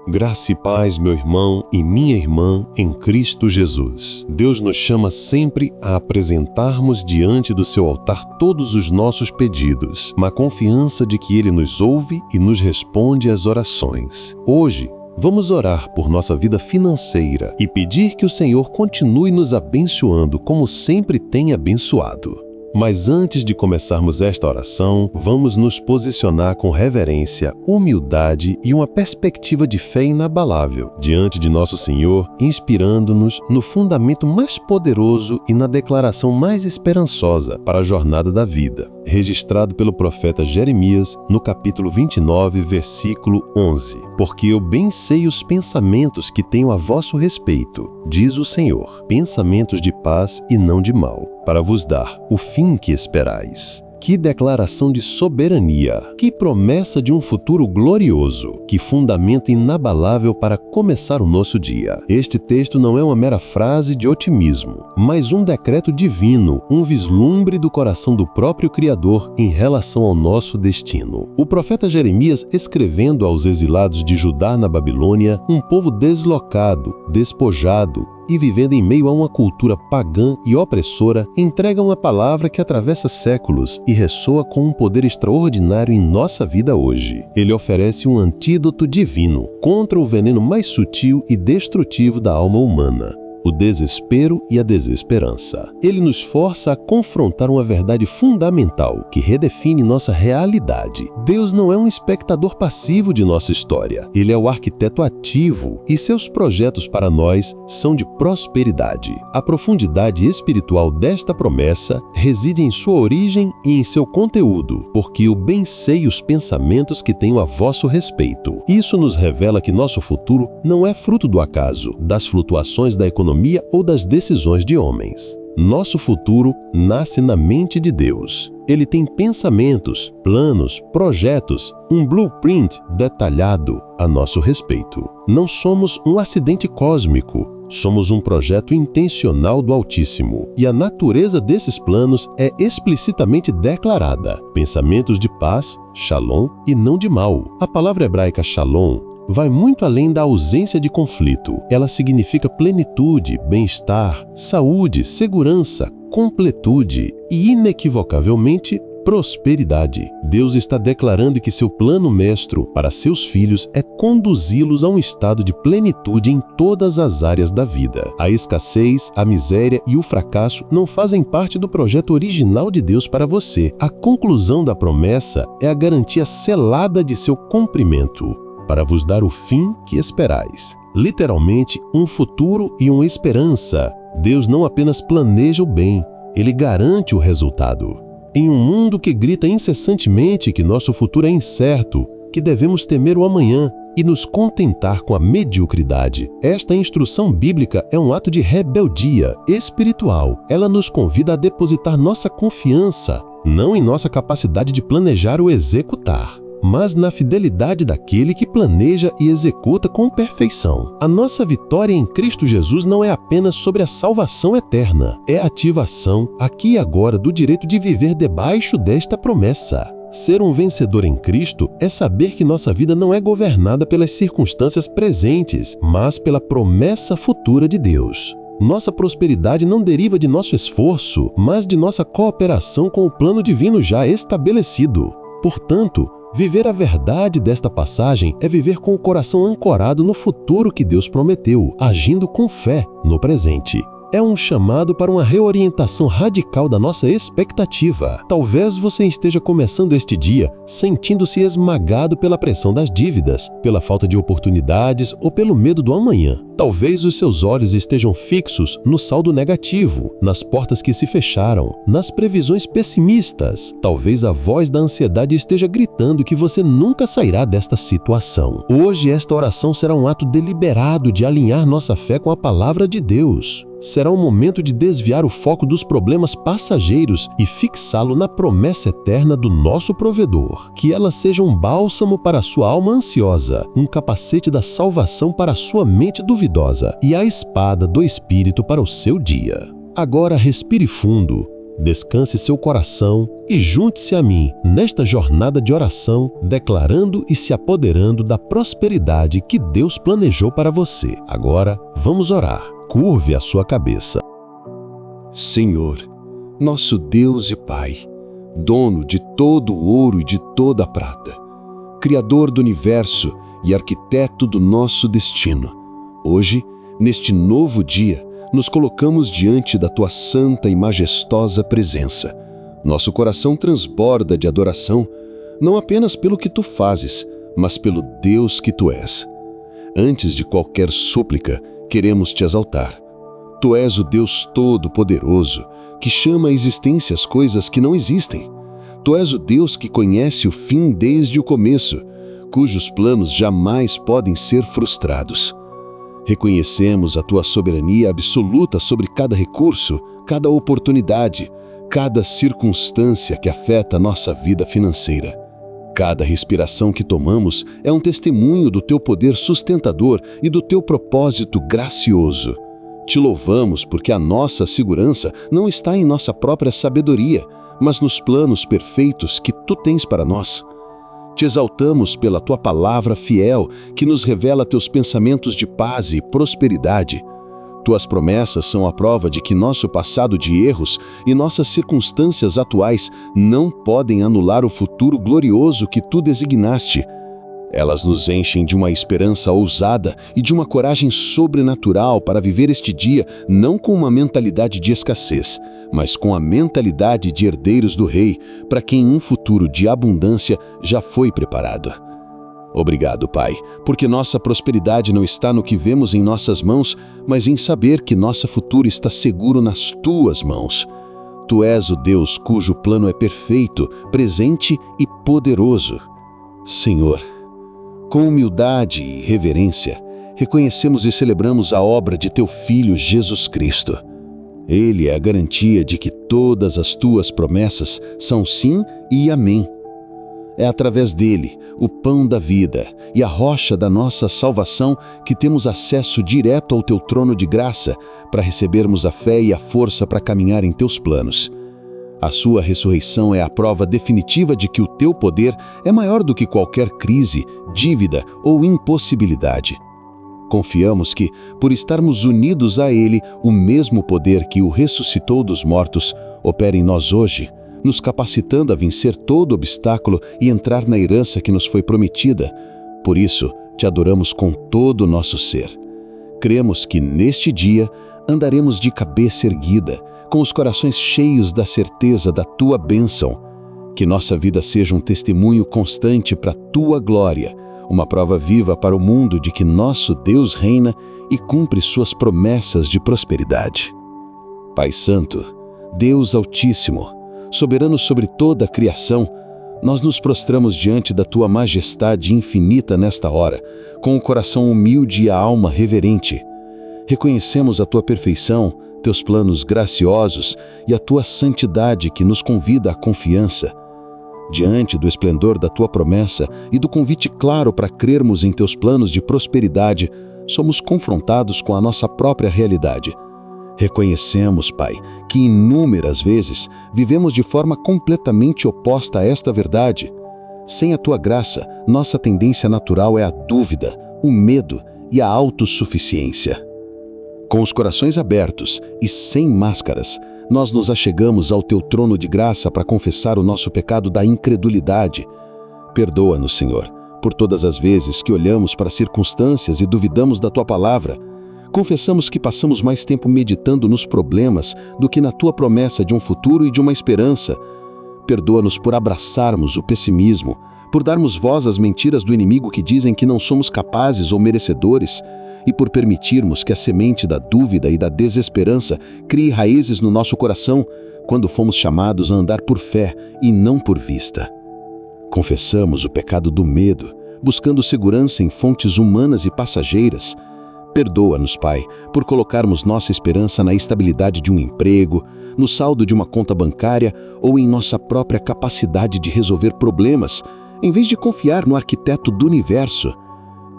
Graça e paz, meu irmão e minha irmã, em Cristo Jesus. Deus nos chama sempre a apresentarmos diante do seu altar todos os nossos pedidos, na confiança de que Ele nos ouve e nos responde às orações. Hoje, vamos orar por nossa vida financeira e pedir que o Senhor continue nos abençoando como sempre tem abençoado. Mas antes de começarmos esta oração, vamos nos posicionar com reverência, humildade e uma perspectiva de fé inabalável diante de nosso Senhor, inspirando-nos no fundamento mais poderoso e na declaração mais esperançosa para a jornada da vida, registrado pelo profeta Jeremias no capítulo 29, versículo 11. Porque eu bem sei os pensamentos que tenho a vosso respeito, diz o Senhor, pensamentos de paz e não de mal, para vos dar o fim que esperais. Que declaração de soberania, que promessa de um futuro glorioso, que fundamento inabalável para começar o nosso dia. Este texto não é uma mera frase de otimismo, mas um decreto divino, um vislumbre do coração do próprio Criador em relação ao nosso destino. O profeta Jeremias, escrevendo aos exilados de Judá na Babilônia, um povo deslocado, despojado, e vivendo em meio a uma cultura pagã e opressora, entrega uma palavra que atravessa séculos e ressoa com um poder extraordinário em nossa vida hoje. Ele oferece um antídoto divino contra o veneno mais sutil e destrutivo da alma humana: o desespero e a desesperança. Ele nos força a confrontar uma verdade fundamental que redefine nossa realidade. Deus não é um espectador passivo de nossa história. Ele é o arquiteto ativo e seus projetos para nós são de prosperidade. A profundidade espiritual desta promessa reside em sua origem e em seu conteúdo, porque eu bem sei os pensamentos que tenho a vosso respeito. Isso nos revela que nosso futuro não é fruto do acaso, das flutuações da economia ou das decisões de homens. Nosso futuro nasce na mente de Deus. Ele tem pensamentos, planos, projetos, um blueprint detalhado a nosso respeito. Não somos um acidente cósmico, somos um projeto intencional do Altíssimo. E a natureza desses planos é explicitamente declarada: pensamentos de paz, shalom, e não de mal. A palavra hebraica shalom vai muito além da ausência de conflito. Ela significa plenitude, bem-estar, saúde, segurança, completude e, inequivocavelmente, prosperidade. Deus está declarando que seu plano mestro para seus filhos é conduzi-los a um estado de plenitude em todas as áreas da vida. A escassez, a miséria e o fracasso não fazem parte do projeto original de Deus para você. A conclusão da promessa é a garantia selada de seu cumprimento, para vos dar o fim que esperais. Literalmente, um futuro e uma esperança. Deus não apenas planeja o bem, Ele garante o resultado. Em um mundo que grita incessantemente que nosso futuro é incerto, que devemos temer o amanhã e nos contentar com a mediocridade, esta instrução bíblica é um ato de rebeldia espiritual. Ela nos convida a depositar nossa confiança, não em nossa capacidade de planejar ou executar, mas na fidelidade daquele que planeja e executa com perfeição. A nossa vitória em Cristo Jesus não é apenas sobre a salvação eterna, é a ativação, aqui e agora, do direito de viver debaixo desta promessa. Ser um vencedor em Cristo é saber que nossa vida não é governada pelas circunstâncias presentes, mas pela promessa futura de Deus. Nossa prosperidade não deriva de nosso esforço, mas de nossa cooperação com o plano divino já estabelecido. Portanto, viver a verdade desta passagem é viver com o coração ancorado no futuro que Deus prometeu, agindo com fé no presente. É um chamado para uma reorientação radical da nossa expectativa. Talvez você esteja começando este dia sentindo-se esmagado pela pressão das dívidas, pela falta de oportunidades ou pelo medo do amanhã. Talvez os seus olhos estejam fixos no saldo negativo, nas portas que se fecharam, nas previsões pessimistas. Talvez a voz da ansiedade esteja gritando que você nunca sairá desta situação. Hoje, esta oração será um ato deliberado de alinhar nossa fé com a palavra de Deus. Será um momento de desviar o foco dos problemas passageiros e fixá-lo na promessa eterna do nosso provedor. Que ela seja um bálsamo para a sua alma ansiosa, um capacete da salvação para a sua mente duvidosa e a espada do Espírito para o seu dia. Agora respire fundo, Descanse seu coração e junte-se a mim nesta jornada de oração, declarando e se apoderando da prosperidade que Deus planejou para você. Agora, vamos orar. Curve a sua cabeça. Senhor, nosso Deus e Pai, dono de todo o ouro e de toda a prata, Criador do universo e arquiteto do nosso destino, hoje, neste novo dia, nos colocamos diante da Tua santa e majestosa presença. Nosso coração transborda de adoração, não apenas pelo que Tu fazes, mas pelo Deus que Tu és. Antes de qualquer súplica, queremos Te exaltar. Tu és o Deus Todo-Poderoso, que chama à existência as coisas que não existem. Tu és o Deus que conhece o fim desde o começo, cujos planos jamais podem ser frustrados. Reconhecemos a Tua soberania absoluta sobre cada recurso, cada oportunidade, cada circunstância que afeta a nossa vida financeira. Cada respiração que tomamos é um testemunho do Teu poder sustentador e do Teu propósito gracioso. Te louvamos porque a nossa segurança não está em nossa própria sabedoria, mas nos planos perfeitos que Tu tens para nós. Te exaltamos pela Tua palavra fiel, que nos revela Teus pensamentos de paz e prosperidade. Tuas promessas são a prova de que nosso passado de erros e nossas circunstâncias atuais não podem anular o futuro glorioso que Tu designaste. Elas nos enchem de uma esperança ousada e de uma coragem sobrenatural para viver este dia não com uma mentalidade de escassez, mas com a mentalidade de herdeiros do Rei, para quem um futuro de abundância já foi preparado. Obrigado, Pai, porque nossa prosperidade não está no que vemos em nossas mãos, mas em saber que nosso futuro está seguro nas Tuas mãos. Tu és o Deus cujo plano é perfeito, presente e poderoso. Senhor, com humildade e reverência, reconhecemos e celebramos a obra de Teu Filho Jesus Cristo. Ele é a garantia de que todas as Tuas promessas são sim e amém. É através dele, o pão da vida e a rocha da nossa salvação, que temos acesso direto ao Teu trono de graça para recebermos a fé e a força para caminhar em Teus planos. A sua ressurreição é a prova definitiva de que o Teu poder é maior do que qualquer crise, dívida ou impossibilidade. Confiamos que, por estarmos unidos a Ele, o mesmo poder que o ressuscitou dos mortos opera em nós hoje, nos capacitando a vencer todo obstáculo e entrar na herança que nos foi prometida. Por isso, Te adoramos com todo o nosso ser. Cremos que, neste dia, andaremos de cabeça erguida, com os corações cheios da certeza da Tua bênção. Que nossa vida seja um testemunho constante para a Tua glória, uma prova viva para o mundo de que nosso Deus reina e cumpre Suas promessas de prosperidade. Pai Santo, Deus Altíssimo, soberano sobre toda a criação, nós nos prostramos diante da Tua majestade infinita nesta hora, com o coração humilde e a alma reverente. Reconhecemos a Tua perfeição, Teus planos graciosos e a Tua santidade que nos convida à confiança. Diante do esplendor da Tua promessa e do convite claro para crermos em Teus planos de prosperidade, somos confrontados com a nossa própria realidade. Reconhecemos, Pai, que inúmeras vezes vivemos de forma completamente oposta a esta verdade. Sem a Tua graça, nossa tendência natural é a dúvida, o medo e a autossuficiência. Com os corações abertos e sem máscaras, nós nos achegamos ao Teu trono de graça para confessar o nosso pecado da incredulidade. Perdoa-nos, Senhor, por todas as vezes que olhamos para circunstâncias e duvidamos da Tua palavra. Confessamos que passamos mais tempo meditando nos problemas do que na Tua promessa de um futuro e de uma esperança. Perdoa-nos por abraçarmos o pessimismo, por darmos voz às mentiras do inimigo que dizem que não somos capazes ou merecedores, e por permitirmos que a semente da dúvida e da desesperança crie raízes no nosso coração quando fomos chamados a andar por fé e não por vista. Confessamos o pecado do medo, buscando segurança em fontes humanas e passageiras. Perdoa-nos, Pai, por colocarmos nossa esperança na estabilidade de um emprego, no saldo de uma conta bancária ou em nossa própria capacidade de resolver problemas, em vez de confiar no arquiteto do universo.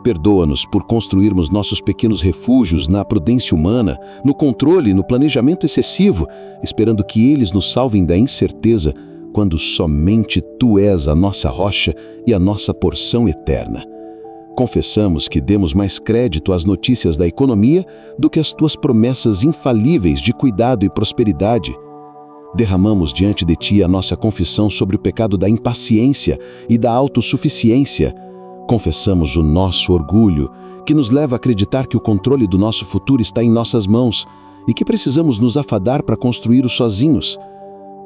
Perdoa-nos por construirmos nossos pequenos refúgios na prudência humana, no controle e no planejamento excessivo, esperando que eles nos salvem da incerteza, quando somente Tu és a nossa rocha e a nossa porção eterna. Confessamos que demos mais crédito às notícias da economia do que às Tuas promessas infalíveis de cuidado e prosperidade. Derramamos diante de Ti a nossa confissão sobre o pecado da impaciência e da autossuficiência. Confessamos o nosso orgulho, que nos leva a acreditar que o controle do nosso futuro está em nossas mãos e que precisamos nos afadar para construí-lo sozinhos.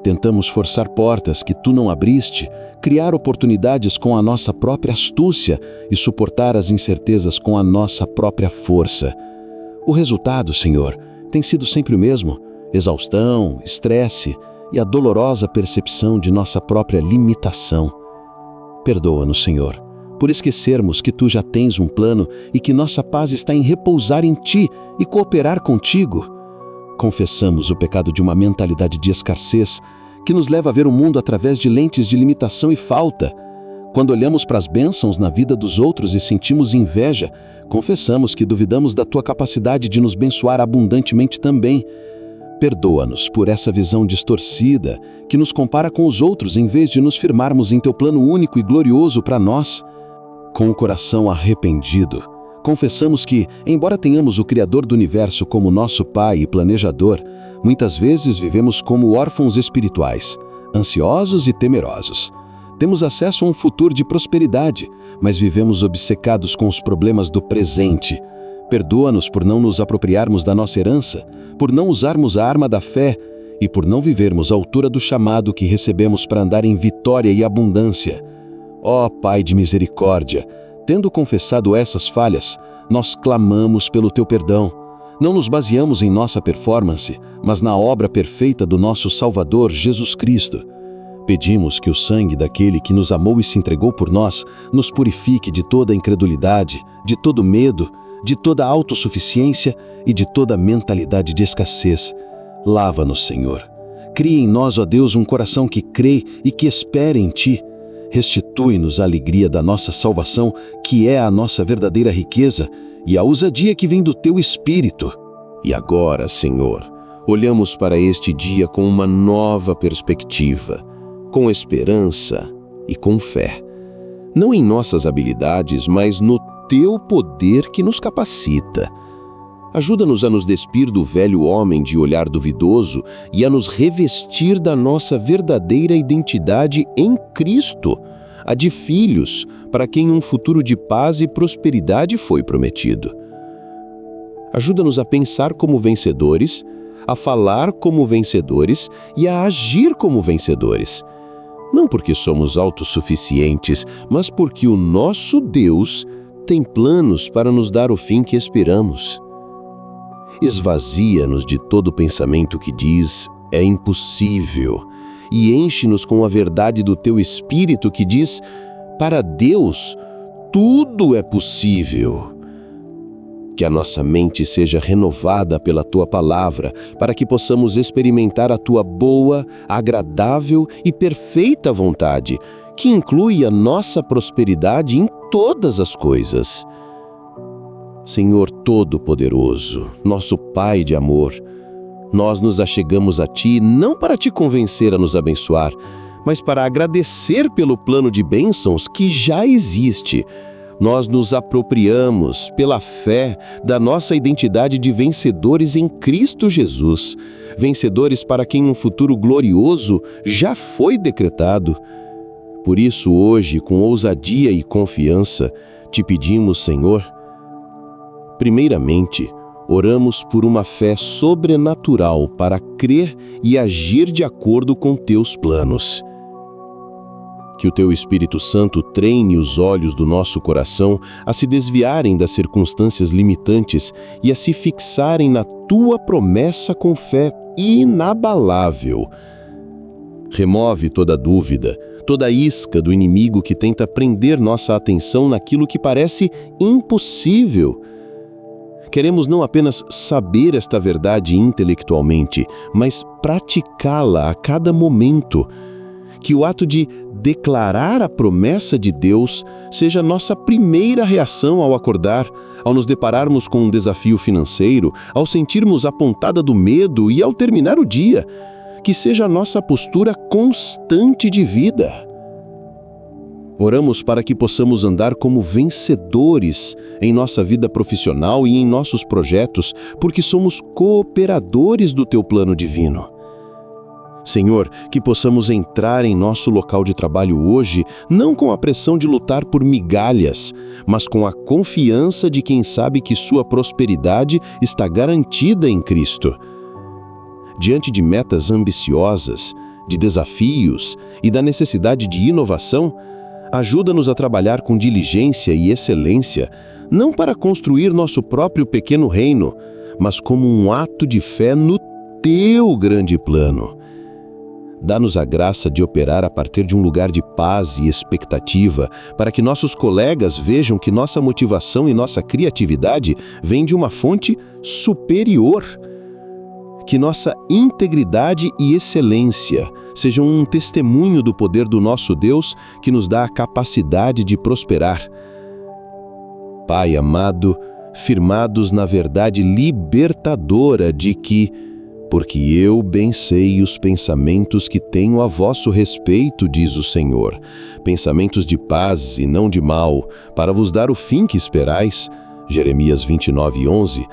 Tentamos forçar portas que Tu não abriste, criar oportunidades com a nossa própria astúcia e suportar as incertezas com a nossa própria força. O resultado, Senhor, tem sido sempre o mesmo: exaustão, estresse e a dolorosa percepção de nossa própria limitação. Perdoa-nos, Senhor, por esquecermos que Tu já tens um plano e que nossa paz está em repousar em Ti e cooperar contigo. Confessamos o pecado de uma mentalidade de escassez que nos leva a ver o mundo através de lentes de limitação e falta. Quando olhamos para as bênçãos na vida dos outros e sentimos inveja, confessamos que duvidamos da Tua capacidade de nos abençoar abundantemente também. Perdoa-nos por essa visão distorcida que nos compara com os outros em vez de nos firmarmos em Teu plano único e glorioso para nós. Com o coração arrependido, confessamos que, embora tenhamos o Criador do Universo como nosso Pai e planejador, muitas vezes vivemos como órfãos espirituais, ansiosos e temerosos. Temos acesso a um futuro de prosperidade, mas vivemos obcecados com os problemas do presente. Perdoa-nos por não nos apropriarmos da nossa herança, por não usarmos a arma da fé e por não vivermos à altura do chamado que recebemos para andar em vitória e abundância. Ó Pai de misericórdia, tendo confessado essas falhas, nós clamamos pelo Teu perdão. Não nos baseamos em nossa performance, mas na obra perfeita do nosso Salvador, Jesus Cristo. Pedimos que o sangue daquele que nos amou e se entregou por nós nos purifique de toda incredulidade, de todo medo, de toda autossuficiência e de toda mentalidade de escassez. Lava-nos, Senhor. Cria em nós, ó Deus, um coração que crê e que espera em Ti. Restitui-nos a alegria da nossa salvação, que é a nossa verdadeira riqueza, e a ousadia que vem do Teu Espírito. E agora, Senhor, olhamos para este dia com uma nova perspectiva, com esperança e com fé. Não em nossas habilidades, mas no Teu poder que nos capacita. Ajuda-nos a nos despir do velho homem de olhar duvidoso e a nos revestir da nossa verdadeira identidade em Cristo, a de filhos, para quem um futuro de paz e prosperidade foi prometido. Ajuda-nos a pensar como vencedores, a falar como vencedores e a agir como vencedores. Não porque somos autossuficientes, mas porque o nosso Deus tem planos para nos dar o fim que esperamos. Esvazia-nos de todo pensamento que diz é impossível e enche-nos com a verdade do Teu Espírito que diz: para Deus tudo é possível. Que a nossa mente seja renovada pela Tua palavra, para que possamos experimentar a Tua boa, agradável e perfeita vontade, que inclui a nossa prosperidade em todas as coisas. Senhor Todo-Poderoso, nosso Pai de amor, nós nos achegamos a Ti não para Te convencer a nos abençoar, mas para agradecer pelo plano de bênçãos que já existe. Nós nos apropriamos, pela fé, da nossa identidade de vencedores em Cristo Jesus, vencedores para quem um futuro glorioso já foi decretado. Por isso, hoje, com ousadia e confiança, Te pedimos, Senhor, primeiramente, oramos por uma fé sobrenatural para crer e agir de acordo com Teus planos. Que o Teu Espírito Santo treine os olhos do nosso coração a se desviarem das circunstâncias limitantes e a se fixarem na Tua promessa com fé inabalável. Remove toda dúvida, toda isca do inimigo que tenta prender nossa atenção naquilo que parece impossível. Queremos não apenas saber esta verdade intelectualmente, mas praticá-la a cada momento. que o ato de declarar a promessa de Deus seja nossa primeira reação ao acordar, ao nos depararmos com um desafio financeiro, ao sentirmos a pontada do medo e ao terminar o dia. Que seja a nossa postura constante de vida. Oramos para que possamos andar como vencedores em nossa vida profissional e em nossos projetos, porque somos cooperadores do Teu plano divino. Senhor, que possamos entrar em nosso local de trabalho hoje, não com a pressão de lutar por migalhas, mas com a confiança de quem sabe que sua prosperidade está garantida em Cristo. Diante de metas ambiciosas, de desafios e da necessidade de inovação, ajuda-nos a trabalhar com diligência e excelência, não para construir nosso próprio pequeno reino, mas como um ato de fé no Teu grande plano. Dá-nos a graça de operar a partir de um lugar de paz e expectativa, para que nossos colegas vejam que nossa motivação e nossa criatividade vêm de uma fonte superior. Que nossa integridade e excelência sejam um testemunho do poder do nosso Deus que nos dá a capacidade de prosperar. Pai amado, firmados na verdade libertadora de que, porque eu bem sei os pensamentos que tenho a vosso respeito, diz o Senhor, pensamentos de paz e não de mal, para vos dar o fim que esperais, Jeremias 29:11,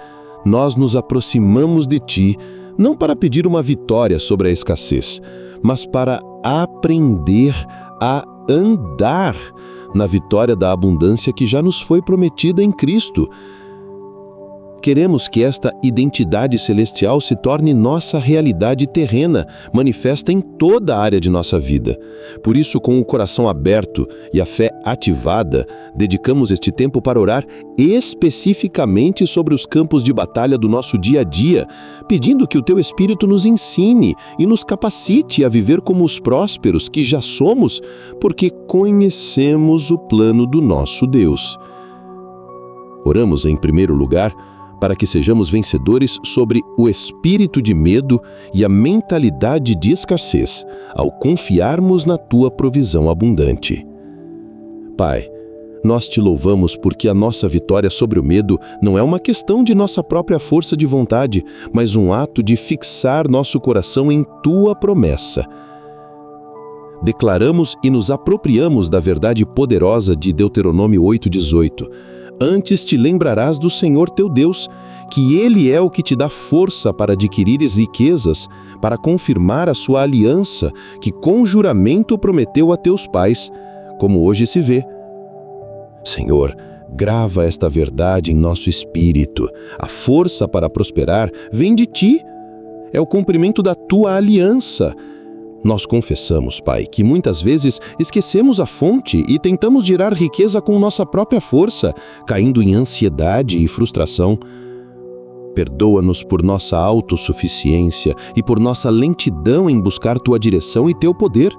nós nos aproximamos de Ti, não para pedir uma vitória sobre a escassez, mas para aprender a andar na vitória da abundância que já nos foi prometida em Cristo. Queremos que esta identidade celestial se torne nossa realidade terrena, manifesta em toda a área de nossa vida. Por isso, com o coração aberto e a fé ativada, dedicamos este tempo para orar especificamente sobre os campos de batalha do nosso dia a dia, pedindo que o Teu Espírito nos ensine e nos capacite a viver como os prósperos que já somos, porque conhecemos o plano do nosso Deus. Oramos, em primeiro lugar, para que sejamos vencedores sobre o espírito de medo e a mentalidade de escassez, ao confiarmos na Tua provisão abundante. Pai, nós Te louvamos porque a nossa vitória sobre o medo não é uma questão de nossa própria força de vontade, mas um ato de fixar nosso coração em Tua promessa. Declaramos e nos apropriamos da verdade poderosa de Deuteronômio 8:18. Antes te lembrarás do Senhor teu Deus, que Ele é o que te dá força para adquirires riquezas, para confirmar a sua aliança, que com juramento prometeu a teus pais, como hoje se vê. Senhor, grava esta verdade em nosso espírito. A força para prosperar vem de Ti. É o cumprimento da Tua aliança. Nós confessamos, Pai, que muitas vezes esquecemos a fonte e tentamos gerar riqueza com nossa própria força, caindo em ansiedade e frustração. Perdoa-nos por nossa autossuficiência e por nossa lentidão em buscar Tua direção e Teu poder.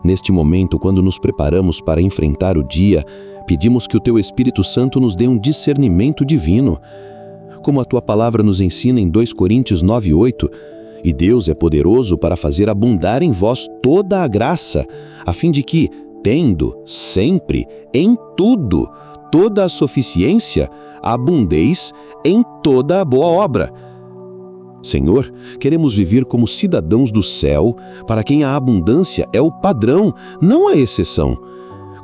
Neste momento, quando nos preparamos para enfrentar o dia, pedimos que o Teu Espírito Santo nos dê um discernimento divino. Como a Tua palavra nos ensina em 2 Coríntios 9:8, e Deus é poderoso para fazer abundar em vós toda a graça, a fim de que, tendo sempre, em tudo, toda a suficiência, abundeis em toda a boa obra. Senhor, queremos viver como cidadãos do céu, para quem a abundância é o padrão, não a exceção.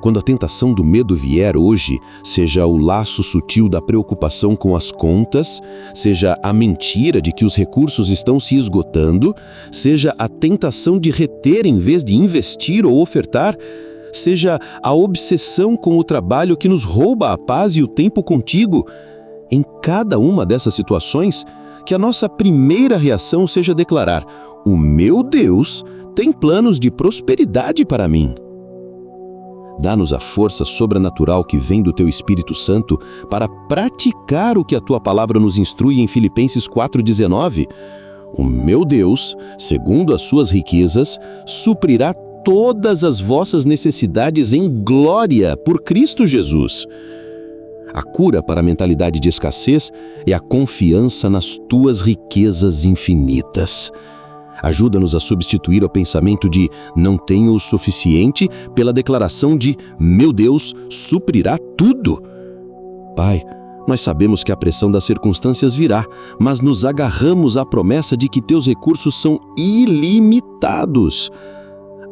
Quando a tentação do medo vier hoje, seja o laço sutil da preocupação com as contas, seja a mentira de que os recursos estão se esgotando, seja a tentação de reter em vez de investir ou ofertar, seja a obsessão com o trabalho que nos rouba a paz e o tempo contigo, em cada uma dessas situações, que a nossa primeira reação seja declarar: o meu Deus tem planos de prosperidade para mim. Dá-nos a força sobrenatural que vem do Teu Espírito Santo para praticar o que a Tua palavra nos instrui em Filipenses 4:19. O meu Deus, segundo as suas riquezas, suprirá todas as vossas necessidades em glória por Cristo Jesus. A cura para a mentalidade de escassez é a confiança nas Tuas riquezas infinitas. Ajuda-nos a substituir o pensamento de não tenho o suficiente pela declaração de meu Deus suprirá tudo. Pai, nós sabemos que a pressão das circunstâncias virá, mas nos agarramos à promessa de que teus recursos são ilimitados.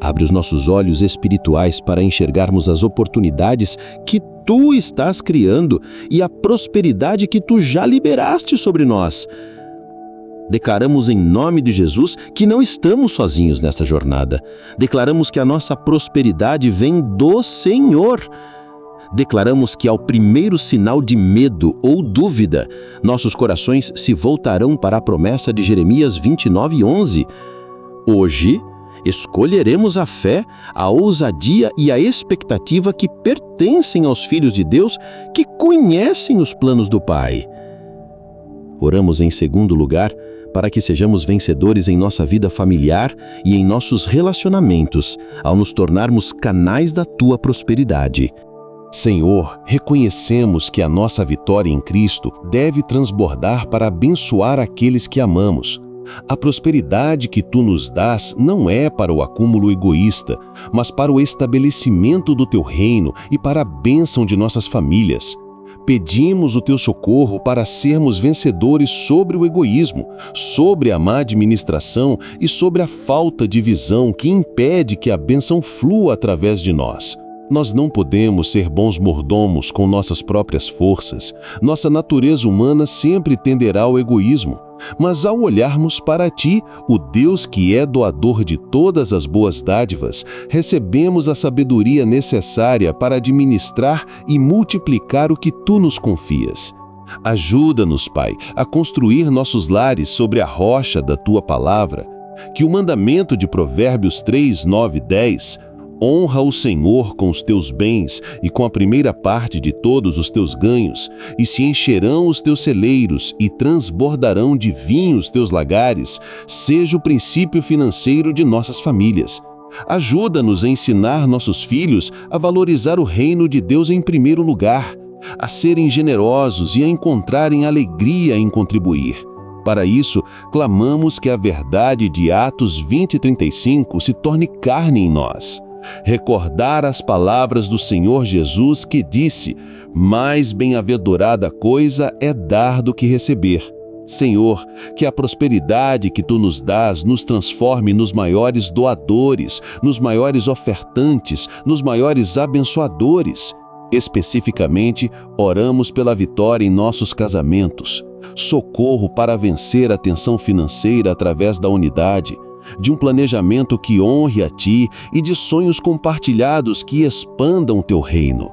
Abre os nossos olhos espirituais para enxergarmos as oportunidades que tu estás criando e a prosperidade que tu já liberaste sobre nós. Declaramos em nome de Jesus que não estamos sozinhos nesta jornada. Declaramos que a nossa prosperidade vem do Senhor. Declaramos que ao primeiro sinal de medo ou dúvida, nossos corações se voltarão para a promessa de Jeremias 29:11. Hoje, escolheremos a fé, a ousadia e a expectativa que pertencem aos filhos de Deus que conhecem os planos do Pai. Oramos em segundo lugar para que sejamos vencedores em nossa vida familiar e em nossos relacionamentos, ao nos tornarmos canais da tua prosperidade. Senhor, reconhecemos que a nossa vitória em Cristo deve transbordar para abençoar aqueles que amamos. A prosperidade que tu nos dás não é para o acúmulo egoísta, mas para o estabelecimento do teu reino e para a bênção de nossas famílias. Pedimos o teu socorro para sermos vencedores sobre o egoísmo, sobre a má administração e sobre a falta de visão que impede que a bênção flua através de nós. Nós não podemos ser bons mordomos com nossas próprias forças. Nossa natureza humana sempre tenderá ao egoísmo. Mas ao olharmos para ti, o Deus que é doador de todas as boas dádivas, recebemos a sabedoria necessária para administrar e multiplicar o que tu nos confias. Ajuda-nos, Pai, a construir nossos lares sobre a rocha da tua palavra. Que o mandamento de Provérbios 3, 9 e 10, honra o Senhor com os teus bens e com a primeira parte de todos os teus ganhos, e se encherão os teus celeiros e transbordarão de vinho os teus lagares, seja o princípio financeiro de nossas famílias. Ajuda-nos a ensinar nossos filhos a valorizar o reino de Deus em primeiro lugar, a serem generosos e a encontrarem alegria em contribuir. Para isso, clamamos que a verdade de Atos 20:35 se torne carne em nós. Recordar as palavras do Senhor Jesus que disse: mais bem-aventurada coisa é dar do que receber. Senhor, que a prosperidade que tu nos dás nos transforme nos maiores doadores, nos maiores ofertantes, nos maiores abençoadores. Especificamente, oramos pela vitória em nossos casamentos, socorro para vencer a tensão financeira através da unidade, de um planejamento que honre a ti e de sonhos compartilhados que expandam o teu reino.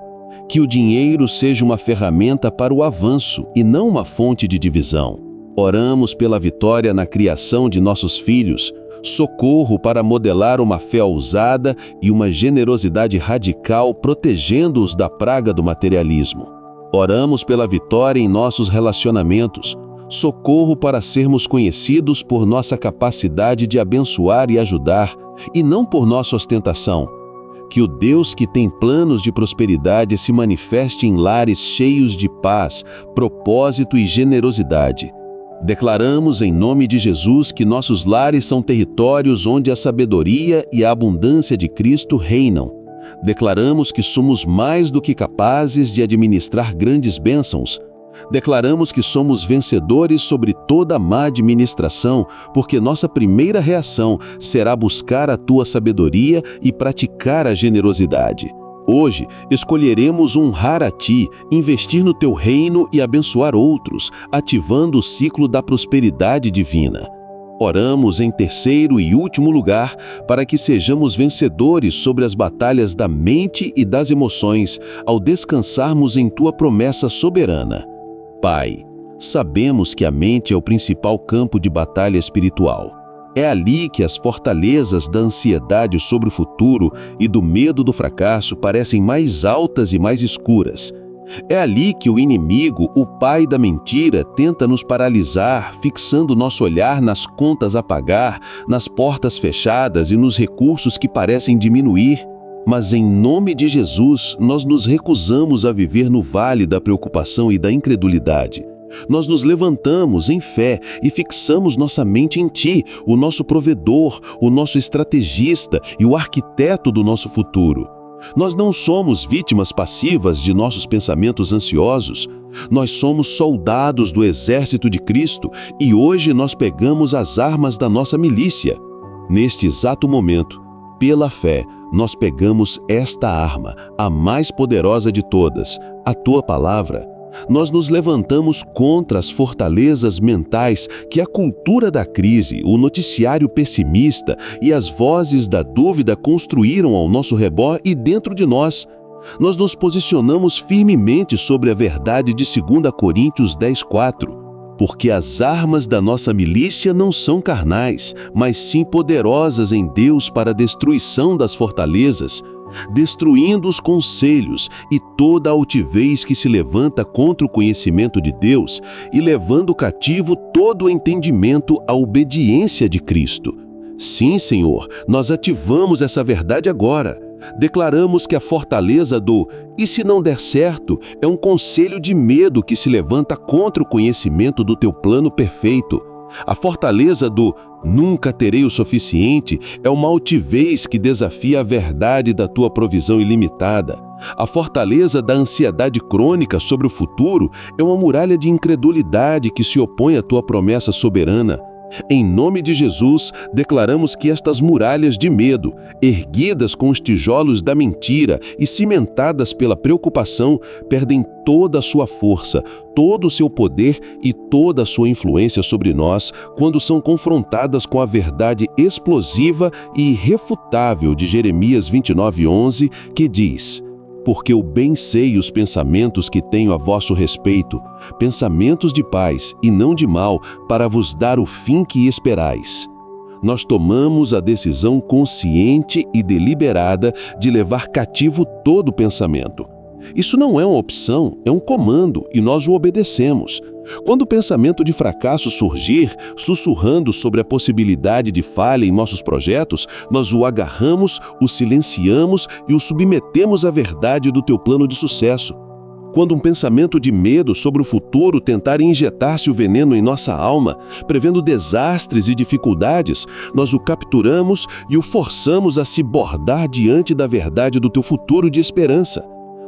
Que o dinheiro seja uma ferramenta para o avanço e não uma fonte de divisão. Oramos pela vitória na criação de nossos filhos, socorro para modelar uma fé ousada e uma generosidade radical, protegendo-os da praga do materialismo. Oramos pela vitória em nossos relacionamentos, socorro para sermos conhecidos por nossa capacidade de abençoar e ajudar, e não por nossa ostentação. Que o Deus que tem planos de prosperidade se manifeste em lares cheios de paz, propósito e generosidade. Declaramos em nome de Jesus que nossos lares são territórios onde a sabedoria e a abundância de Cristo reinam. Declaramos que somos mais do que capazes de administrar grandes bênçãos. Declaramos que somos vencedores sobre toda má administração, porque nossa primeira reação será buscar a tua sabedoria e praticar a generosidade. Hoje, escolheremos honrar a ti, investir no teu reino e abençoar outros, ativando o ciclo da prosperidade divina. Oramos em terceiro e último lugar para que sejamos vencedores sobre as batalhas da mente e das emoções, ao descansarmos em tua promessa soberana. Pai, sabemos que a mente é o principal campo de batalha espiritual. É ali que as fortalezas da ansiedade sobre o futuro e do medo do fracasso parecem mais altas e mais escuras. É ali que o inimigo, o pai da mentira, tenta nos paralisar, fixando nosso olhar nas contas a pagar, nas portas fechadas e nos recursos que parecem diminuir. Mas em nome de Jesus, nós nos recusamos a viver no vale da preocupação e da incredulidade. Nós nos levantamos em fé e fixamos nossa mente em Ti, o nosso provedor, o nosso estrategista e o arquiteto do nosso futuro. Nós não somos vítimas passivas de nossos pensamentos ansiosos. Nós somos soldados do exército de Cristo e hoje nós pegamos as armas da nossa milícia. Neste exato momento, pela fé, nós pegamos esta arma, a mais poderosa de todas, a Tua palavra. Nós nos levantamos contra as fortalezas mentais que a cultura da crise, o noticiário pessimista e as vozes da dúvida construíram ao nosso redor e dentro de nós. Nós nos posicionamos firmemente sobre a verdade de 2 Coríntios 10:4. Porque as armas da nossa milícia não são carnais, mas sim poderosas em Deus para a destruição das fortalezas, destruindo os conselhos e toda a altivez que se levanta contra o conhecimento de Deus e levando cativo todo o entendimento à obediência de Cristo. Sim, Senhor, nós ativamos essa verdade agora. Declaramos que a fortaleza do "e se não der certo" é um conselho de medo que se levanta contra o conhecimento do Teu plano perfeito. A fortaleza do "nunca terei o suficiente" é uma altivez que desafia a verdade da Tua provisão ilimitada. A fortaleza da ansiedade crônica sobre o futuro é uma muralha de incredulidade que se opõe à Tua promessa soberana. Em nome de Jesus, declaramos que estas muralhas de medo, erguidas com os tijolos da mentira e cimentadas pela preocupação, perdem toda a sua força, todo o seu poder e toda a sua influência sobre nós quando são confrontadas com a verdade explosiva e irrefutável de Jeremias 29:11, que diz: porque eu bem sei os pensamentos que tenho a vosso respeito, pensamentos de paz e não de mal, para vos dar o fim que esperais. Nós tomamos a decisão consciente e deliberada de levar cativo todo pensamento. Isso não é uma opção, é um comando e nós o obedecemos. Quando o pensamento de fracasso surgir, sussurrando sobre a possibilidade de falha em nossos projetos, nós o agarramos, o silenciamos e o submetemos à verdade do Teu plano de sucesso. Quando um pensamento de medo sobre o futuro tentar injetar-se o veneno em nossa alma, prevendo desastres e dificuldades, nós o capturamos e o forçamos a se bordar diante da verdade do Teu futuro de esperança.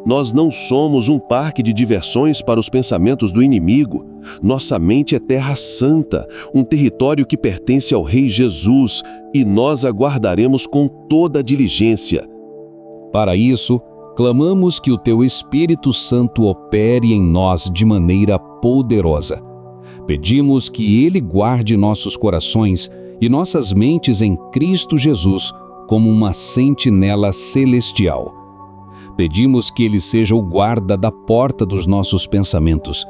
Nós não somos um parque de diversões para os pensamentos do inimigo. Nossa mente é terra santa, um território que pertence ao Rei Jesus, e nós aguardaremos com toda a diligência. Para isso, clamamos que o Teu Espírito Santo opere em nós de maneira poderosa. Pedimos que Ele guarde nossos corações e nossas mentes em Cristo Jesus como uma sentinela celestial. Pedimos que Ele seja o guarda da porta dos nossos pensamentos,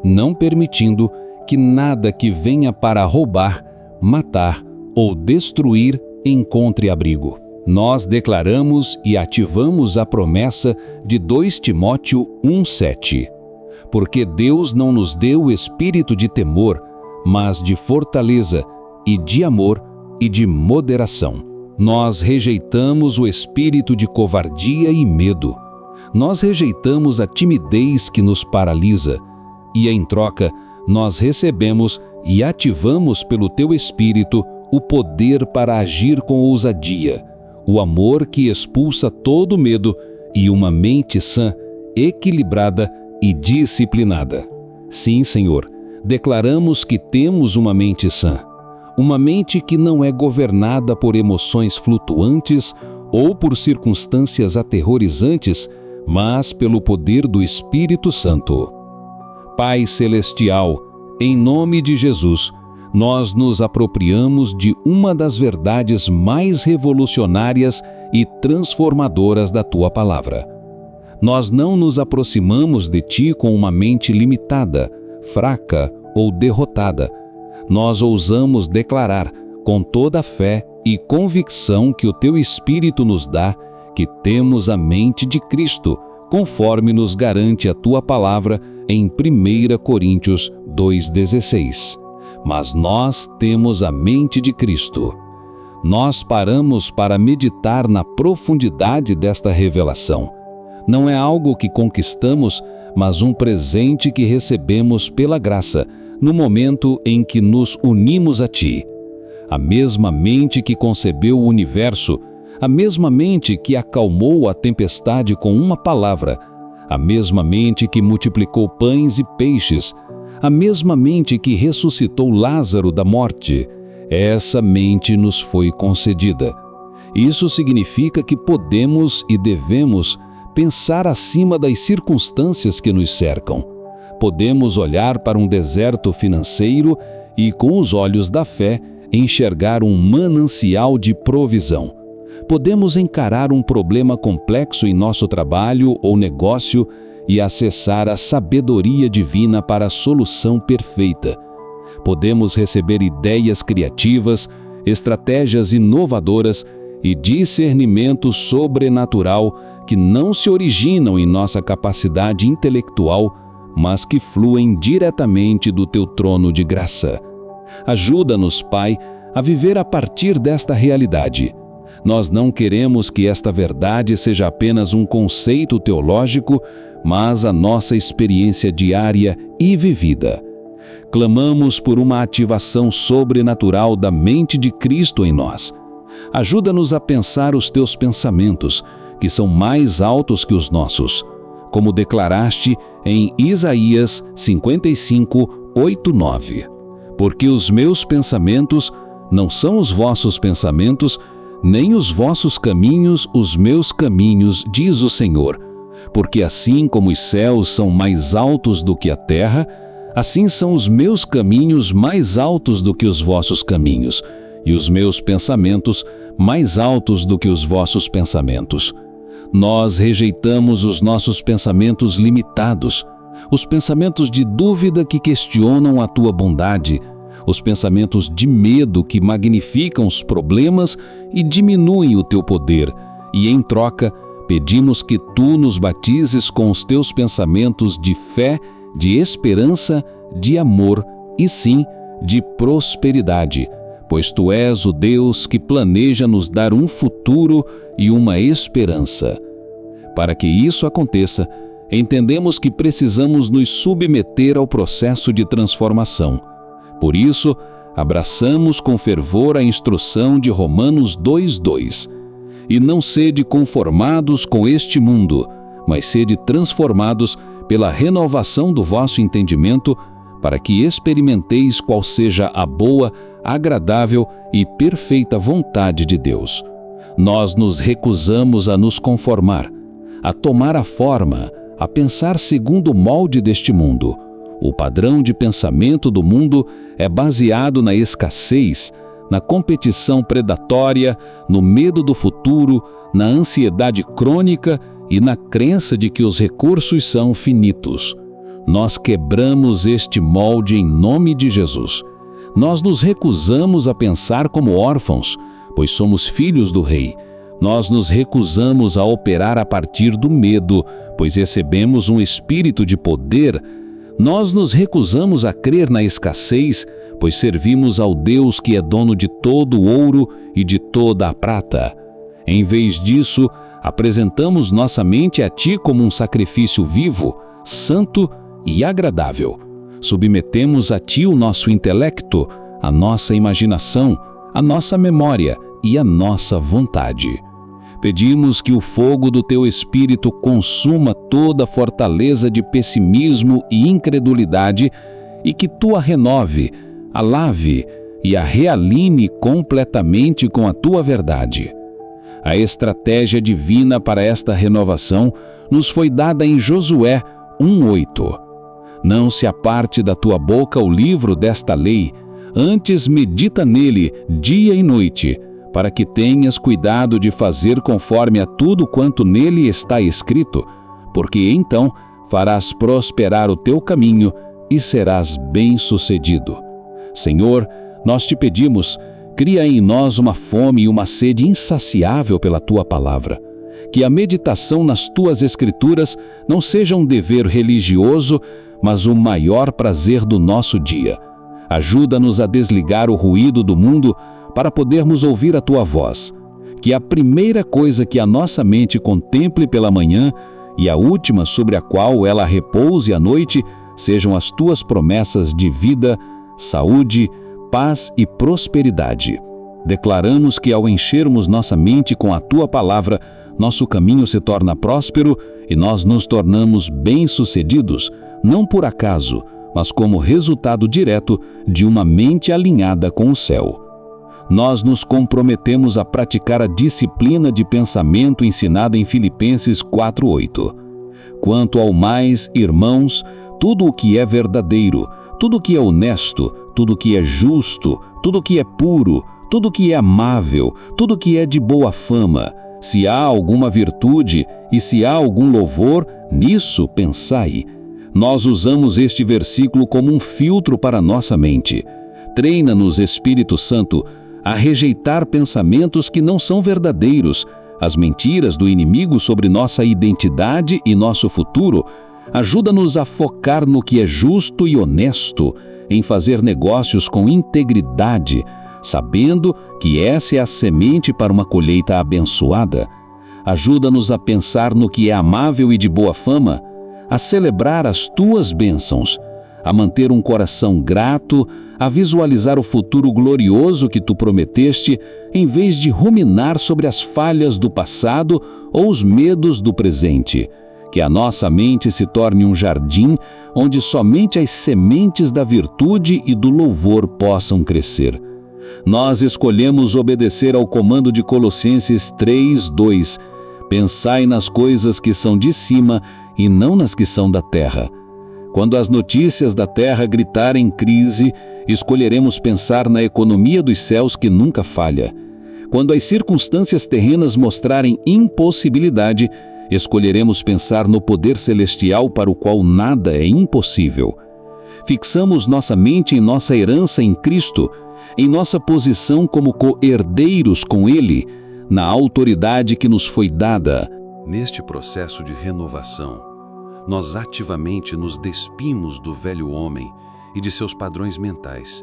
não permitindo que nada que venha para roubar, matar ou destruir encontre abrigo. Nós declaramos e ativamos a promessa de 2 Timóteo 1:7. Porque Deus não nos deu o espírito de temor, mas de fortaleza e de amor e de moderação. Nós rejeitamos o espírito de covardia e medo. Nós rejeitamos a timidez que nos paralisa e, em troca, nós recebemos e ativamos pelo Teu Espírito o poder para agir com ousadia, o amor que expulsa todo medo e uma mente sã, equilibrada e disciplinada. Sim, Senhor, declaramos que temos uma mente sã. Uma mente que não é governada por emoções flutuantes ou por circunstâncias aterrorizantes, mas pelo poder do Espírito Santo. Pai Celestial, em nome de Jesus, nós nos apropriamos de uma das verdades mais revolucionárias e transformadoras da Tua palavra. Nós não nos aproximamos de Ti com uma mente limitada, fraca ou derrotada. Nós ousamos declarar, com toda a fé e convicção que o Teu Espírito nos dá, que temos a mente de Cristo, conforme nos garante a Tua palavra em 1 Coríntios 2,16. Mas nós temos a mente de Cristo. Nós paramos para meditar na profundidade desta revelação. Não é algo que conquistamos, mas um presente que recebemos pela graça, no momento em que nos unimos a Ti. A mesma mente que concebeu o universo, a mesma mente que acalmou a tempestade com uma palavra, a mesma mente que multiplicou pães e peixes, a mesma mente que ressuscitou Lázaro da morte, essa mente nos foi concedida. Isso significa que podemos e devemos pensar acima das circunstâncias que nos cercam. Podemos olhar para um deserto financeiro e, com os olhos da fé, enxergar um manancial de provisão. Podemos encarar um problema complexo em nosso trabalho ou negócio e acessar a sabedoria divina para a solução perfeita. Podemos receber ideias criativas, estratégias inovadoras e discernimento sobrenatural que não se originam em nossa capacidade intelectual, mas que fluem diretamente do Teu trono de graça. Ajuda-nos, Pai, a viver a partir desta realidade. Nós não queremos que esta verdade seja apenas um conceito teológico, mas a nossa experiência diária e vivida. Clamamos por uma ativação sobrenatural da mente de Cristo em nós. Ajuda-nos a pensar os Teus pensamentos, que são mais altos que os nossos, como declaraste em Isaías 55, 8, 9. Porque os meus pensamentos não são os vossos pensamentos, nem os vossos caminhos os meus caminhos, diz o Senhor. Porque assim como os céus são mais altos do que a terra, assim são os meus caminhos mais altos do que os vossos caminhos, e os meus pensamentos mais altos do que os vossos pensamentos. Nós rejeitamos os nossos pensamentos limitados, os pensamentos de dúvida que questionam a Tua bondade, os pensamentos de medo que magnificam os problemas e diminuem o Teu poder, e em troca, pedimos que Tu nos batizes com os Teus pensamentos de fé, de esperança, de amor e sim, de prosperidade, pois Tu és o Deus que planeja nos dar um futuro e uma esperança. Para que isso aconteça, entendemos que precisamos nos submeter ao processo de transformação. Por isso, abraçamos com fervor a instrução de Romanos 2:2. E não sede conformados com este mundo, mas sede transformados pela renovação do vosso entendimento, para que experimenteis qual seja a boa, agradável e perfeita vontade de Deus. Nós nos recusamos a nos conformar, a tomar a forma, a pensar segundo o molde deste mundo. O padrão de pensamento do mundo é baseado na escassez, na competição predatória, no medo do futuro, na ansiedade crônica e na crença de que os recursos são finitos. Nós quebramos este molde em nome de Jesus. Nós nos recusamos a pensar como órfãos, pois somos filhos do Rei. Nós nos recusamos a operar a partir do medo, pois recebemos um espírito de poder. Nós nos recusamos a crer na escassez, pois servimos ao Deus que é dono de todo o ouro e de toda a prata. Em vez disso, apresentamos nossa mente a Ti como um sacrifício vivo, santo e agradável. Submetemos a Ti o nosso intelecto, a nossa imaginação, a nossa memória e a nossa vontade. Pedimos que o fogo do Teu Espírito consuma toda a fortaleza de pessimismo e incredulidade e que Tu a renove, a lave e a realinhe completamente com a Tua verdade. A estratégia divina para esta renovação nos foi dada em Josué 1:8. Não se aparte da tua boca o livro desta lei, antes medita nele dia e noite, para que tenhas cuidado de fazer conforme a tudo quanto nele está escrito, porque então farás prosperar o teu caminho e serás bem-sucedido. Senhor, nós te pedimos, cria em nós uma fome e uma sede insaciável pela Tua palavra. Que a meditação nas Tuas Escrituras não seja um dever religioso, mas o maior prazer do nosso dia. Ajuda-nos a desligar o ruído do mundo para podermos ouvir a Tua voz. Que a primeira coisa que a nossa mente contemple pela manhã e a última sobre a qual ela repouse à noite sejam as tuas promessas de vida, saúde, paz e prosperidade. Declaramos que ao enchermos nossa mente com a tua palavra, nosso caminho se torna próspero e nós nos tornamos bem-sucedidos, não por acaso, mas como resultado direto de uma mente alinhada com o céu. Nós nos comprometemos a praticar a disciplina de pensamento ensinada em Filipenses 4:8. Quanto ao mais, irmãos, tudo o que é verdadeiro, tudo o que é honesto, tudo o que é justo, tudo o que é puro, tudo o que é amável, tudo o que é de boa fama, se há alguma virtude e se há algum louvor, nisso pensai. Nós usamos este versículo como um filtro para nossa mente. Treina-nos, Espírito Santo, a rejeitar pensamentos que não são verdadeiros, as mentiras do inimigo sobre nossa identidade e nosso futuro. Ajuda-nos a focar no que é justo e honesto, em fazer negócios com integridade, sabendo que essa é a semente para uma colheita abençoada. Ajuda-nos a pensar no que é amável e de boa fama, a celebrar as tuas bênçãos, a manter um coração grato, a visualizar o futuro glorioso que tu prometeste, em vez de ruminar sobre as falhas do passado ou os medos do presente. Que a nossa mente se torne um jardim onde somente as sementes da virtude e do louvor possam crescer. Nós escolhemos obedecer ao comando de Colossenses 3:2. Pensai nas coisas que são de cima e não nas que são da terra. Quando as notícias da terra gritarem crise, escolheremos pensar na economia dos céus que nunca falha. Quando as circunstâncias terrenas mostrarem impossibilidade, escolheremos pensar no poder celestial para o qual nada é impossível. Fixamos nossa mente em nossa herança em Cristo, em nossa posição como co-herdeiros com Ele, na autoridade que nos foi dada. Neste processo de renovação, nós ativamente nos despimos do velho homem e de seus padrões mentais,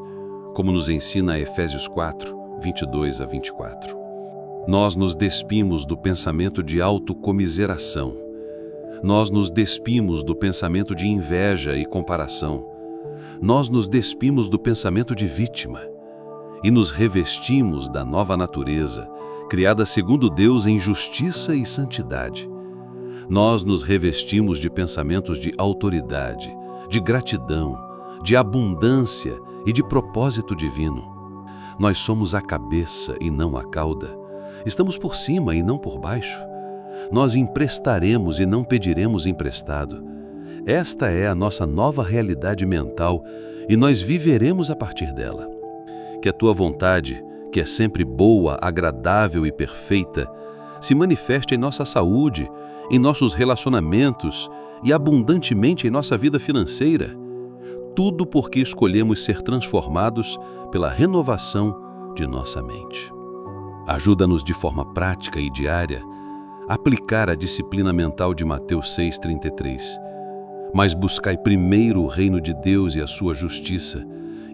como nos ensina Efésios 4:22-24. Nós nos despimos do pensamento de autocomiseração. Nós nos despimos do pensamento de inveja e comparação. Nós nos despimos do pensamento de vítima e nos revestimos da nova natureza, criada segundo Deus em justiça e santidade. Nós nos revestimos de pensamentos de autoridade, de gratidão, de abundância e de propósito divino. Nós somos a cabeça e não a cauda. Estamos por cima e não por baixo. Nós emprestaremos e não pediremos emprestado. Esta é a nossa nova realidade mental e nós viveremos a partir dela. Que a tua vontade, que é sempre boa, agradável e perfeita, se manifeste em nossa saúde, em nossos relacionamentos e abundantemente em nossa vida financeira. Tudo porque escolhemos ser transformados pela renovação de nossa mente. Ajuda-nos de forma prática e diária a aplicar a disciplina mental de Mateus 6:33. Mas buscai primeiro o reino de Deus e a sua justiça,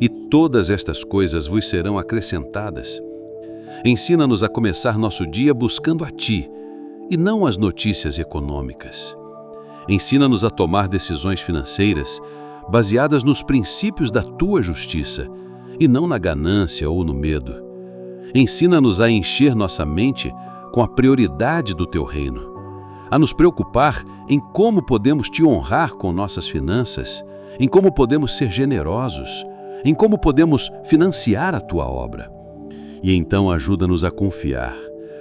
e todas estas coisas vos serão acrescentadas. Ensina-nos a começar nosso dia buscando a Ti, e não as notícias econômicas. Ensina-nos a tomar decisões financeiras baseadas nos princípios da Tua justiça, e não na ganância ou no medo. Ensina-nos a encher nossa mente com a prioridade do Teu reino, a nos preocupar em como podemos Te honrar com nossas finanças, em como podemos ser generosos, em como podemos financiar a Tua obra. E então ajuda-nos a confiar,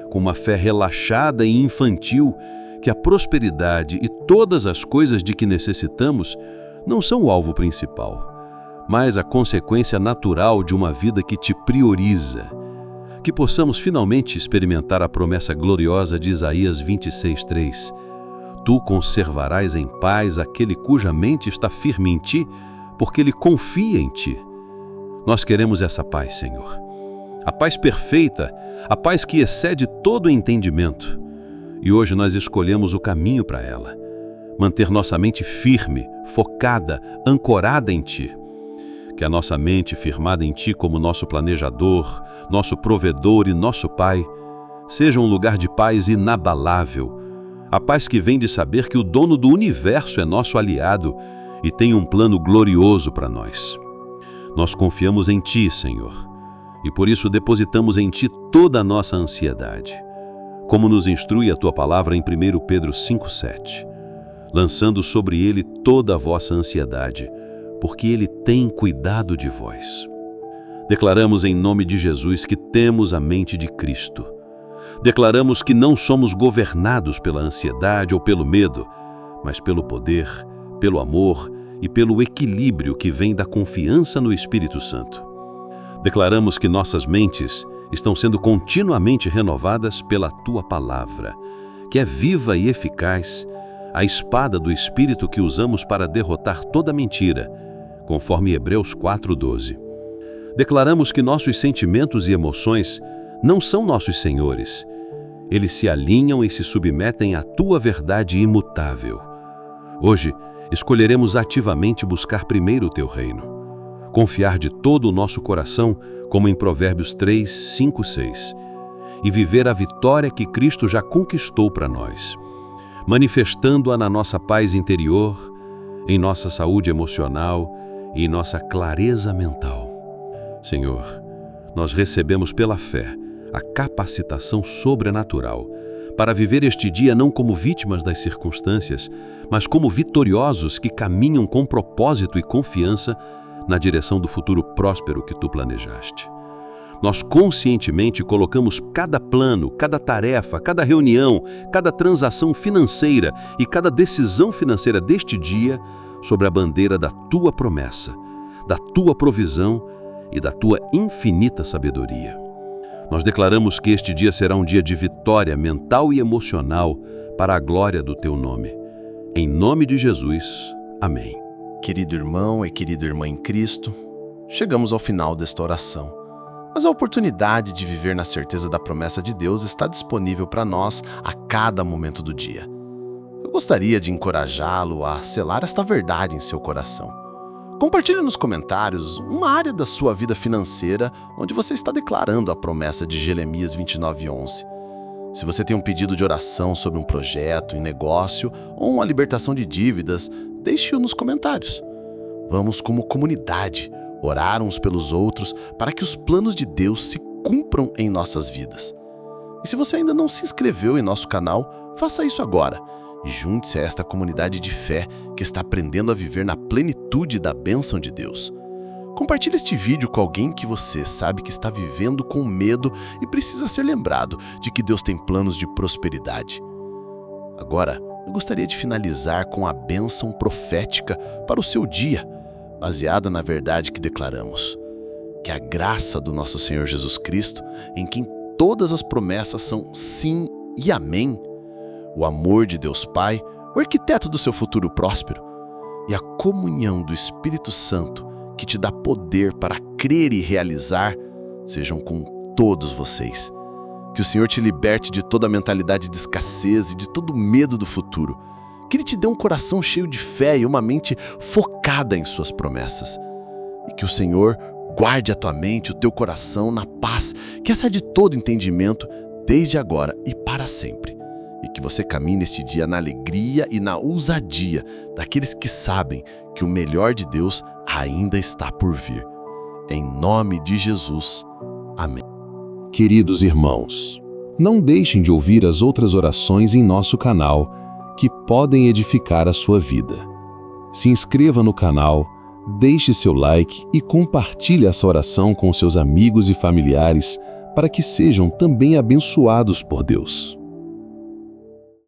com uma fé relaxada e infantil, que a prosperidade e todas as coisas de que necessitamos não são o alvo principal, mas a consequência natural de uma vida que Te prioriza. Que possamos finalmente experimentar a promessa gloriosa de Isaías 26:3. Tu conservarás em paz aquele cuja mente está firme em Ti, porque ele confia em Ti. Nós queremos essa paz, Senhor. A paz perfeita, a paz que excede todo o entendimento. E hoje nós escolhemos o caminho para ela. Manter nossa mente firme, focada, ancorada em Ti. Que a nossa mente firmada em Ti como nosso planejador, nosso provedor e nosso Pai, seja um lugar de paz inabalável, A paz que vem de saber que o dono do universo é nosso aliado e tem um plano glorioso para nós. Nós confiamos em Ti, Senhor, e por isso depositamos em Ti toda a nossa ansiedade. Como nos instrui a Tua palavra em 1 Pedro 5,7, lançando sobre Ele toda a vossa ansiedade, porque Ele tem cuidado de vós. Declaramos em nome de Jesus que temos a mente de Cristo. Declaramos que não somos governados pela ansiedade ou pelo medo, mas pelo poder, pelo amor e pelo equilíbrio que vem da confiança no Espírito Santo. Declaramos que nossas mentes estão sendo continuamente renovadas pela Tua palavra, que é viva e eficaz, a espada do Espírito que usamos para derrotar toda mentira, conforme Hebreus 4:12. Declaramos que nossos sentimentos e emoções não são nossos senhores. Eles se alinham e se submetem à Tua verdade imutável. Hoje, escolheremos ativamente buscar primeiro o Teu reino, confiar de todo o nosso coração, como em Provérbios 3, 5, 6, e viver a vitória que Cristo já conquistou para nós, manifestando-a na nossa paz interior, em nossa saúde emocional e em nossa clareza mental. Senhor, nós recebemos pela fé a capacitação sobrenatural para viver este dia não como vítimas das circunstâncias, mas como vitoriosos que caminham com propósito e confiança na direção do futuro próspero que Tu planejaste. Nós conscientemente colocamos cada plano, cada tarefa, cada reunião, cada transação financeira e cada decisão financeira deste dia sobre a bandeira da Tua promessa, da Tua provisão e da Tua infinita sabedoria. Nós declaramos que este dia será um dia de vitória mental e emocional para a glória do Teu nome. Em nome de Jesus, amém. Querido irmão e querida irmã em Cristo, chegamos ao final desta oração. Mas a oportunidade de viver na certeza da promessa de Deus está disponível para nós a cada momento do dia. Eu gostaria de encorajá-lo a selar esta verdade em seu coração. Compartilhe nos comentários uma área da sua vida financeira onde você está declarando a promessa de Jeremias 29:11. Se você tem um pedido de oração sobre um projeto, um negócio ou uma libertação de dívidas, deixe-o nos comentários. Vamos, como comunidade, orar uns pelos outros para que os planos de Deus se cumpram em nossas vidas. E se você ainda não se inscreveu em nosso canal, faça isso agora e junte-se a esta comunidade de fé que está aprendendo a viver na plenitude da bênção de Deus. Compartilhe este vídeo com alguém que você sabe que está vivendo com medo e precisa ser lembrado de que Deus tem planos de prosperidade. Agora, eu gostaria de finalizar com a bênção profética para o seu dia, baseada na verdade que declaramos. Que a graça do nosso Senhor Jesus Cristo, em quem todas as promessas são sim e amém, o amor de Deus Pai, o arquiteto do seu futuro próspero, e a comunhão do Espírito Santo, que te dá poder para crer e realizar, sejam com todos vocês. Que o Senhor te liberte de toda a mentalidade de escassez e de todo medo do futuro. Que Ele te dê um coração cheio de fé e uma mente focada em suas promessas. E que o Senhor guarde a tua mente, o teu coração na paz, que excede todo entendimento, desde agora e para sempre. E que você caminhe neste dia na alegria e na ousadia daqueles que sabem que o melhor de Deus ainda está por vir. Em nome de Jesus. Amém. Queridos irmãos, não deixem de ouvir as outras orações em nosso canal, que podem edificar a sua vida. Se inscreva no canal, deixe seu like e compartilhe essa oração com seus amigos e familiares para que sejam também abençoados por Deus.